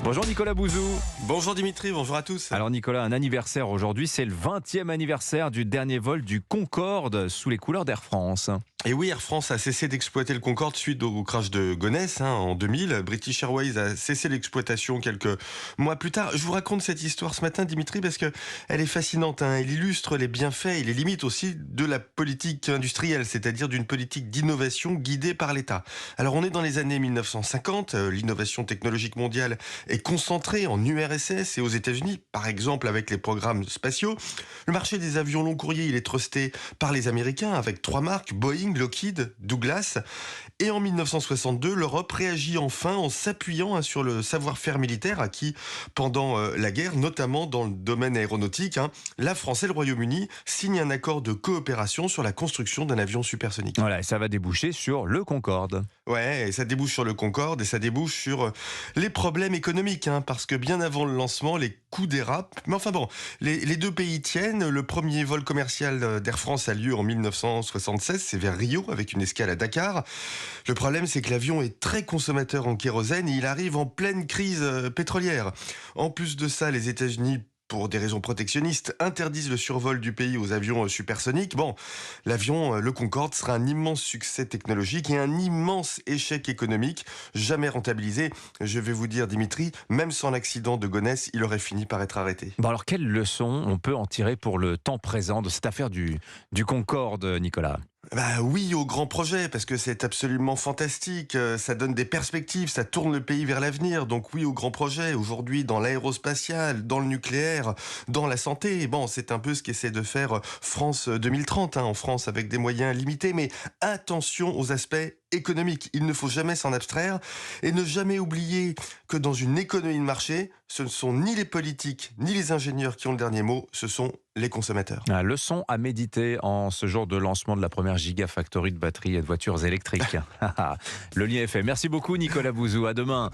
Bonjour Nicolas Bouzou. Bonjour Dimitri, bonjour à tous. Alors Nicolas, un anniversaire aujourd'hui, c'est le 20e anniversaire du dernier vol du Concorde sous les couleurs d'Air France. Et oui, Air France a cessé d'exploiter le Concorde suite au crash de Gonesse en 2000. British Airways a cessé l'exploitation quelques mois plus tard. Je vous raconte cette histoire ce matin, Dimitri, parce que elle est fascinante. Elle illustre les bienfaits et les limites aussi de la politique industrielle, c'est-à-dire d'une politique d'innovation guidée par l'État. Alors on est dans les années 1950, l'innovation technologique mondiale est concentrée en URSS et aux États-Unis, par exemple avec les programmes spatiaux. Le marché des avions long courrier, il est trusté par les Américains avec 3 marques, Boeing, Lockheed, Douglas. Et en 1962, l'Europe réagit enfin en s'appuyant sur le savoir-faire militaire acquis pendant la guerre, notamment dans le domaine aéronautique. La France et le Royaume-Uni signent un accord de coopération sur la construction d'un avion supersonique. Voilà, et ça va déboucher sur le Concorde. Ouais, et ça débouche sur le Concorde et ça débouche sur les problèmes économiques, parce que bien avant le lancement, les coûts dérapent. Mais enfin bon, les deux pays tiennent. Le premier vol commercial d'Air France a lieu en 1976, c'est vers Rio, avec une escale à Dakar. Le problème, c'est que l'avion est très consommateur en kérosène et il arrive en pleine crise pétrolière. En plus de ça, les États-Unis, pour des raisons protectionnistes, interdisent le survol du pays aux avions supersoniques. Bon, l'avion, le Concorde, sera un immense succès technologique et un immense échec économique, jamais rentabilisé. Je vais vous dire, Dimitri, même sans l'accident de Gonesse, il aurait fini par être arrêté. Bon alors, quelle leçon on peut en tirer pour le temps présent de cette affaire du Concorde, Nicolas ? Bah oui au grand projet, parce que c'est absolument fantastique, ça donne des perspectives, ça tourne le pays vers l'avenir, donc oui au grand projet, aujourd'hui dans l'aérospatial, dans le nucléaire, dans la santé, bon c'est un peu ce qu'essaie de faire France 2030, en France avec des moyens limités, mais attention aux aspects économiques, il ne faut jamais s'en abstraire, et ne jamais oublier que dans une économie de marché, ce ne sont ni les politiques, ni les ingénieurs qui ont le dernier mot, ce sont les consommateurs. Leçon à méditer en ce jour de lancement de la première gigafactory de batteries et de voitures électriques. Le lien est fait. Merci beaucoup Nicolas Bouzou, à demain.